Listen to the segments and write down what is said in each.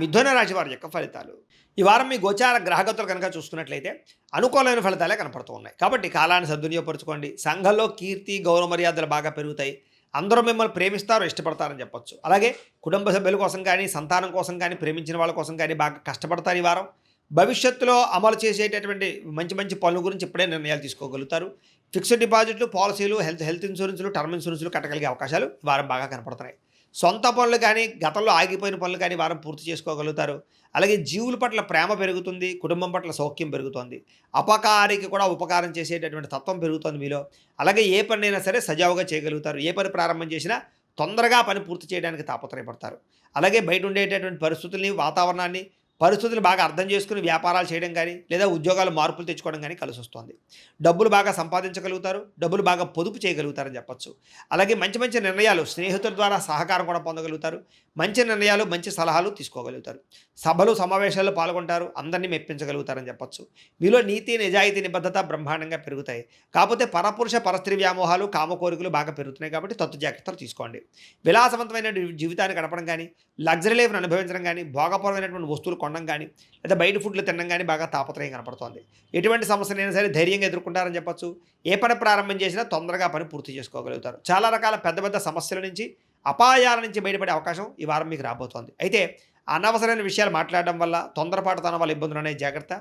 మిథున రాశి వారి యొక్క ఫలితాలు. ఈ వారం మీ గోచార గ్రహగతులు కనుక చూసుకున్నట్లయితే అనుకూలమైన ఫలితాలే కనపడుతూ ఉన్నాయి. కాబట్టి కాలాన్ని సద్వినియోగపరచుకోండి. సంఘంలో కీర్తి, గౌరవ మర్యాదలు బాగా పెరుగుతాయి. అందరూ మిమ్మల్ని ప్రేమిస్తారు, ఇష్టపడతారని చెప్పొచ్చు. అలాగే కుటుంబ సభ్యుల కోసం కానీ, సంతానం కోసం కానీ, ప్రేమించిన వాళ్ళ కోసం కానీ బాగా కష్టపడతారు ఈ వారం. భవిష్యత్తులో అమలు చేసేటటువంటి మంచి మంచి పనుల గురించి ఇప్పుడే నిర్ణయాలు తీసుకోగలుగుతారు. ఫిక్స్డ్ డిపాజిట్లు, పాలసీలు, హెల్త్ ఇన్సూరెన్స్లు, టర్మ్ ఇన్సూరెన్స్లు కట్టగలిగే అవకాశాలు ఈ వారం బాగా కనపడుతున్నాయి. సొంత పనులు కానీ, గతంలో ఆగిపోయిన పనులు కానీ వారం పూర్తి చేసుకోగలుగుతారు. అలాగే జీవుల పట్ల ప్రేమ పెరుగుతుంది, కుటుంబం పట్ల సౌఖ్యం పెరుగుతుంది. అపకారికి కూడా ఉపకారం చేసేటటువంటి తత్వం పెరుగుతుంది మీలో. అలాగే ఏ పనైనా సరే సజావుగా చేయగలుగుతారు. ఏ పని ప్రారంభం చేసినా తొందరగా పని పూర్తి చేయడానికి తాపత్రయపడతారు. అలాగే బయట ఉండేటటువంటి పరిస్థితుల్ని, వాతావరణాన్ని, పరిస్థితులు బాగా అర్థం చేసుకుని వ్యాపారాలు చేయడం కానీ, లేదా ఉద్యోగాలు మార్పులు తెచ్చుకోవడం కానీ కలిసి వస్తుంది. డబ్బులు బాగా సంపాదించగలుగుతారు, డబ్బులు బాగా పొదుపు చేయగలుగుతారని చెప్పొచ్చు. అలాగే మంచి మంచి నిర్ణయాలు, స్నేహితుల ద్వారా సహకారం కూడా పొందగలుగుతారు. మంచి నిర్ణయాలు, మంచి సలహాలు తీసుకోగలుగుతారు. సభలు, సమావేశాల్లో పాల్గొంటారు, అందరినీ మెప్పించగలుగుతారని చెప్పొచ్చు. మీలో నీతి, నిజాయితీ, నిబద్ధత బ్రహ్మాండంగా పెరుగుతాయి. కాకపోతే పరపురుష పరస్త్రీ వ్యామోహాలు, కామ కోరికలు బాగా పెరుగుతున్నాయి కాబట్టి తత్తు జాగ్రత్తలు తీసుకోండి. విలాసవంతమైన జీవితాన్ని గడపడం కానీ, లగ్జరీ లైఫ్ను అనుభవించడం కానీ, భోగపరమైనటువంటి వస్తువులు కొనడం కానీ, లేదా బయట ఫుడ్లు తినడం కానీ బాగా తాపత్రయం కనపడుతోంది. ఎటువంటి సమస్యలైనా సరే ధైర్యంగా ఎదుర్కొంటారని చెప్పొచ్చు. ఏ పని ప్రారంభం చేసినా తొందరగా పని పూర్తి చేసుకోగలుగుతారు. చాలా రకాల పెద్ద పెద్ద సమస్యల నుంచి, అపాయాల నుంచి బయటపడే అవకాశం ఈ వారం మీకు రాబోతోంది. అయితే అనవసరమైన విషయాలు మాట్లాడడం వల్ల, తొందరపాటుతనం వల్ల ఇబ్బందులు అనేవి జాగ్రత్త.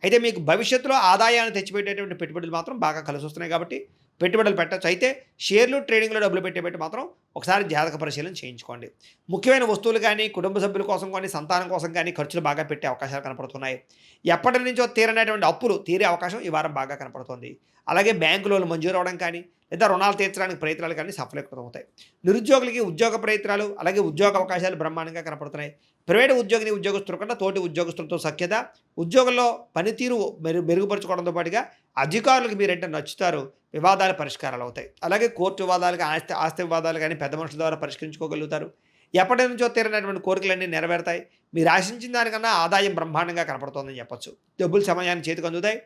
అయితే మీకు భవిష్యత్తులో ఆదాయాన్ని తెచ్చిపెట్టేటువంటి పెట్టుబడులు మాత్రం బాగా కలిసి వస్తున్నాయి కాబట్టి పెట్టుబడులు పెట్టచ్చు. అయితే షేర్లు, ట్రేడింగ్లో డబ్బులు పెట్టేబెట్టి మాత్రం ఒకసారి జాతక పరిశీలన చేయించుకోండి. ముఖ్యమైన వస్తువులు కానీ, కుటుంబ సభ్యుల కోసం కానీ, సంతానం కోసం కానీ ఖర్చులు బాగా పెట్టే అవకాశాలు కనపడుతున్నాయి. ఎప్పటి నుంచో తీరనటువంటి అప్పులు తీరే అవకాశం ఈ వారం బాగా కనపడుతుంది. అలాగే బ్యాంకు లోన్లు మంజూరు అవ్వడం కానీ, లేదా రుణాలు తీర్చడానికి ప్రయత్నాలు కానీ సఫలీకృతమవుతాయి. నిరుద్యోగులకి ఉద్యోగ ప్రయత్నాలు, అలాగే ఉద్యోగ అవకాశాలు బ్రహ్మాండంగా కనపడుతున్నాయి. ప్రైవేటు ఉద్యోగుల కన్నా తోటి ఉద్యోగస్తులతో సఖ్యత, ఉద్యోగంలో పనితీరు మెరుగుపరచుకోవడంతో పాటుగా అధికారులకు మీరంటే నచ్చుతారు. వివాదాల పరిష్కారాలు అవుతాయి. అలాగే కోర్టు వివాదాలు, ఆస్తి వివాదాలు కానీ పెద్ద మనుషుల ద్వారా పరిష్కరించుకోగలుగుతారు. ఎప్పటి నుంచో తీరినటువంటి కోరికలన్నీ నెరవేరుతాయి. మీరు ఆశించిన దానికన్నా ఆదాయం బ్రహ్మాండంగా కనపడుతోందని చెప్పొచ్చు. డబ్బులు సమయానికి చేతికి అందుతాయి.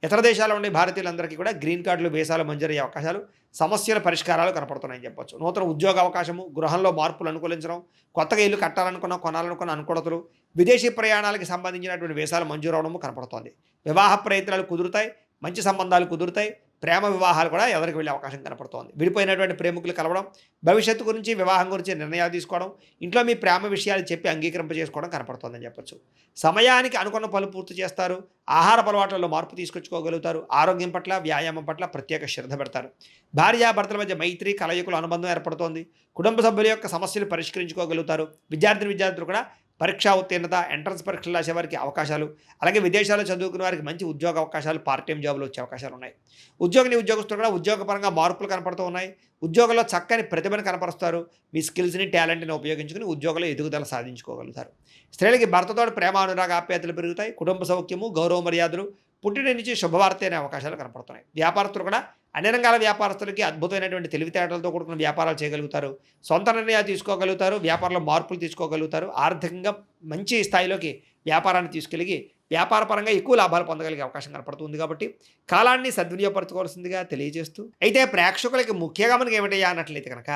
ఇతర దేశాల్లో ఉండే భారతీయులందరికీ కూడా గ్రీన్ కార్డులు, వీసాలు మంజూరయ్యే అవకాశాలు, సమస్యల పరిష్కారాలు కనపడుతున్నాయని చెప్పొచ్చు. నూతన ఉద్యోగ అవకాశము, గృహంలో మార్పులు అనుకూలించడం, కొత్తగా ఇల్లు కట్టాలనుకున్న, కొనాలనుకున్న అనుకూలతలు, విదేశీ ప్రయాణాలకు సంబంధించినటువంటి వీసాలు మంజూరు అవడము కనపడుతోంది. వివాహ ప్రయత్నాలు కుదురుతాయి, మంచి సంబంధాలు కుదురుతాయి. ప్రేమ వివాహాలు కూడా ఎవరికి వెళ్ళే అవకాశం కనపడుతోంది. విడిపోయినటువంటి ప్రేమికులు కలవడం, భవిష్యత్తు గురించి, వివాహం గురించి నిర్ణయాలు తీసుకోవడం, ఇంట్లో మీ ప్రేమ విషయాలు చెప్పి అంగీకరింపజేసుకోవడం కనపడుతోందని చెప్పొచ్చు. సమయానికి అనుకున్న పనులు పూర్తి చేస్తారు. ఆహార అలవాట్లలో మార్పు తీసుకొచ్చుకోగలుగుతారు. ఆరోగ్యం పట్ల, వ్యాయామం పట్ల ప్రత్యేక శ్రద్ధ పెడతారు. భార్యాభర్తల మధ్య మైత్రి, కలయికల అనుబంధం ఏర్పడుతోంది. కుటుంబ సభ్యుల యొక్క సమస్యలు పరిష్కరించుకోగలుగుతారు. విద్యార్థులు కూడా పరీక్షా ఉత్తీర్ణత, ఎంట్రన్స్ పరీక్షలు రాసే వారికి అవకాశాలు, అలాగే విదేశాల్లో చదువుకునే వారికి మంచి ఉద్యోగ అవకాశాలు, పార్ట్ టైం జాబులు వచ్చే అవకాశాలు ఉన్నాయి. ఉద్యోగస్తులు కూడా ఉద్యోగపరంగా మార్పులు కనపడుతూ ఉన్నాయి. ఉద్యోగంలో చక్కని ప్రతిభను కనపరుస్తారు. మీ స్కిల్స్ని, టాలెంట్ని ఉపయోగించుకుని ఉద్యోగంలో ఎదుగుదల సాధించుకోగలుగుతారు. స్త్రీలకి భర్తతో ప్రేమ, అనురాగ, ఆప్యాయతలు పెరుగుతాయి. కుటుంబ సౌఖ్యము, గౌరవ మర్యాదలు, పుట్టిన నుంచి శుభవార్త అనే అవకాశాలు కనపడుతున్నాయి. వ్యాపారస్తులు కూడా అన్ని రంగాల వ్యాపారస్తులకి అద్భుతమైనటువంటి తెలివితేటలతో కూడుకున్న వ్యాపారాలు చేయగలుగుతారు. సొంత నిర్ణయాలు తీసుకోగలుగుతారు. వ్యాపారంలో మార్పులు తీసుకోగలుగుతారు. ఆర్థికంగా మంచి స్థాయిలోకి వ్యాపారాన్ని తీసుకెళ్ళి వ్యాపారపరంగా ఎక్కువ లాభాలు పొందగలిగే అవకాశం కనపడుతుంది. కాబట్టి కాలాన్ని సద్వినియోగపరచుకోవాల్సిందిగా తెలియజేస్తూ, అయితే ప్రేక్షకులకి ముఖ్యంగా మనకి ఏమిటయ్యా అన్నట్లయితే కనుక,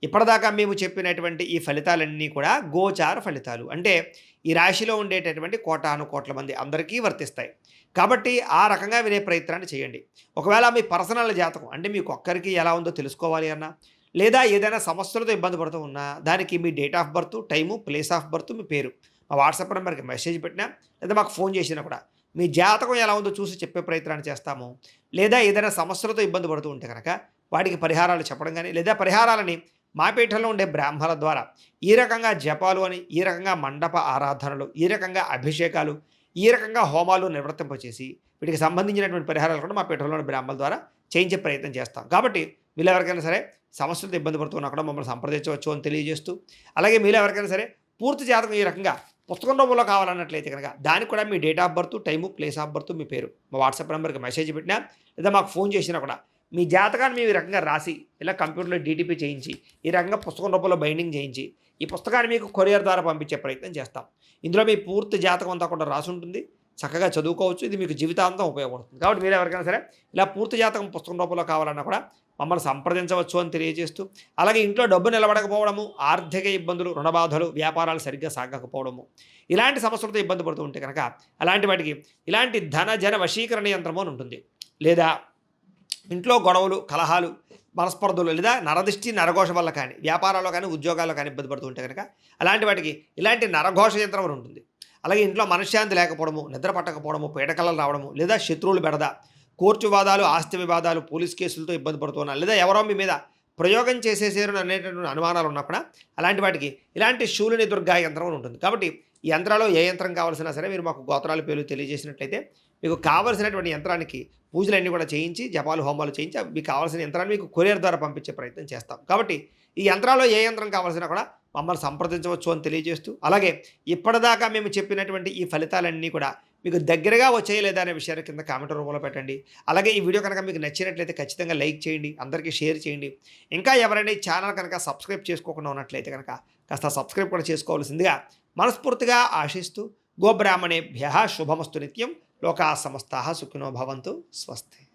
ఇప్పటిదాకా మేము చెప్పినటువంటి ఈ ఫలితాలన్నీ కూడా గోచార ఫలితాలు. అంటే ఈ రాశిలో ఉండేటటువంటి కోటాను కోట్ల మంది అందరికీ వర్తిస్తాయి. కాబట్టి ఆ రకంగా వినే ప్రయత్నాన్ని చేయండి. ఒకవేళ మీ పర్సనల్ జాతకం అంటే మీకు ఒక్కరికి ఎలా ఉందో తెలుసుకోవాలి అన్నా, లేదా ఏదైనా సమస్యలతో ఇబ్బంది పడుతూ ఉన్నా, దానికి మీ date of birth, time, place of birth, మీ పేరు మా వాట్సాప్ నెంబర్కి మెసేజ్ పెట్టినా, లేదా మాకు ఫోన్ చేసినా కూడా మీ జాతకం ఎలా ఉందో చూసి చెప్పే ప్రయత్నాన్ని చేస్తాము. లేదా ఏదైనా సమస్యలతో ఇబ్బంది పడుతూ ఉంటే కనుక వాటికి పరిహారాలు చెప్పడం కానీ, లేదా పరిహారాలని మా పీఠంలో ఉండే బ్రాహ్మణుల ద్వారా ఈ రకంగా జపాలు అని, ఈ రకంగా మండప ఆరాధనలు, ఈ రకంగా అభిషేకాలు, ఈ రకంగా హోమాలు నిర్వర్తింపచేసి వీటికి సంబంధించినటువంటి పరిహారాలు కూడా మా పీఠంలోని బ్రాహ్మణుల ద్వారా చేయించే ప్రయత్నం చేస్తాం. కాబట్టి మీరు ఎవరికైనా సరే సమస్యలతో ఇబ్బంది పడుతున్నా కూడా మమ్మల్ని సంప్రదించవచ్చు అని తెలియజేస్తూ, అలాగే మీరు ఎవరికైనా సరే పూర్తి జాతకం ఈ రకంగా పుస్తకం రూపంలో కావాలన్నట్లయితే కనుక దానికి కూడా మీ date of birth, time, place of birth, మీ పేరు మా వాట్సాప్ నెంబర్కి మెసేజ్ పెట్టినా, లేదా మాకు ఫోన్ చేసినా కూడా మీ జాతకాన్ని మేము ఈ రకంగా రాసి ఇలా కంప్యూటర్లో డీటీపీ చేయించి, ఈ రకంగా పుస్తకం రూపంలో బైండింగ్ చేయించి ఈ పుస్తకాన్ని మీకు కొరియర్ ద్వారా పంపించే ప్రయత్నం చేస్తాం. ఇందులో మీ పూర్తి జాతకం అంతా కూడా రాసి ఉంటుంది. చక్కగా చదువుకోవచ్చు. ఇది మీకు జీవితాంతం ఉపయోగపడుతుంది. కాబట్టి మీరు ఎవరికైనా సరే ఇలా పూర్తి జాతకం పుస్తకం రూపంలో కావాలన్నా కూడా మమ్మల్ని సంప్రదించవచ్చు అని తెలియజేస్తూ, అలాగే ఇంట్లో డబ్బు నిలబడకపోవడము, ఆర్థిక ఇబ్బందులు, రుణ బాధలు, వ్యాపారాలు సరిగ్గా సాగకపోవడము, ఇలాంటి సమస్యలతో ఇబ్బంది పడుతూ ఉంటే కనుక అలాంటి వాటికి ఇలాంటి ధన జన వశీకరణ యంత్రము అని ఉంటుంది. లేదా ఇంట్లో గొడవలు, కలహాలు, మనస్పర్ధలు లేదా నరదిష్టి, నరఘోష వల్ల కానీ, వ్యాపారాల్లో కానీ, ఉద్యోగాల్లో కానీ ఇబ్బంది పడుతూ ఉంటే కనుక అలాంటి వాటికి ఇలాంటి నరఘోష యంత్రం అని ఉంటుంది. అలాగే ఇంట్లో మనశ్శాంతి లేకపోవడము, నిద్ర పట్టకపోవడము, పీడకలలు రావడము, లేదా శత్రువులు బెడద, కోర్టు వివాదాలు, ఆస్తి వివాదాలు, పోలీస్ కేసులతో ఇబ్బంది పడుతున్నారు, లేదా ఎవరో మీ మీద ప్రయోగం చేసేసారు అనేటటువంటి అనుమానాలు ఉన్నప్పుడు అలాంటి వాటికి ఇలాంటి శూలిని దుర్గా యంత్రం అని ఉంటుంది. కాబట్టి ఈ యంత్రాల్లో ఏ యంత్రం కావాల్సినా సరే మీరు మాకు గోత్రాల పేర్లు తెలియజేసినట్లయితే మీకు కావాల్సినటువంటి యంత్రానికి పూజలన్నీ కూడా చేయించి, జపాలు, హోమాలు చేయించి మీకు కావాల్సిన యంత్రాన్ని మీకు కొరియర్ ద్వారా పంపించే ప్రయత్నం చేస్తాం. కాబట్టి ఈ యంత్రాల్లో ఏ యంత్రం కావాల్సినా కూడా మమ్మల్ని సంప్రదించవచ్చు అని తెలియజేస్తూ, అలాగే ఇప్పటిదాకా మేము చెప్పినటువంటి ఈ ఫలితాలన్నీ కూడా మీకు దగ్గరగా వచ్చాయి లేదా అనే విషయాన్ని కింద కామెంట్ రూపంలో పెట్టండి. అలాగే ఈ వీడియో కనుక మీకు నచ్చినట్లయితే ఖచ్చితంగా లైక్ చేయండి, అందరికీ షేర్ చేయండి. ఇంకా ఎవరైనా ఈ ఛానల్ కనుక సబ్స్క్రైబ్ చేసుకోకుండా ఉన్నట్లయితే కనుక కాస్త సబ్స్క్రైబ్ కూడా చేసుకోవాల్సిందిగా మనస్ఫూర్తిగా ఆశిస్తూ, గోబ్రాహ్మణేభ్యః శుభమస్తు నిత్యం, లోకా సమస్తాః సుఖినో భవంతు, స్వస్తి.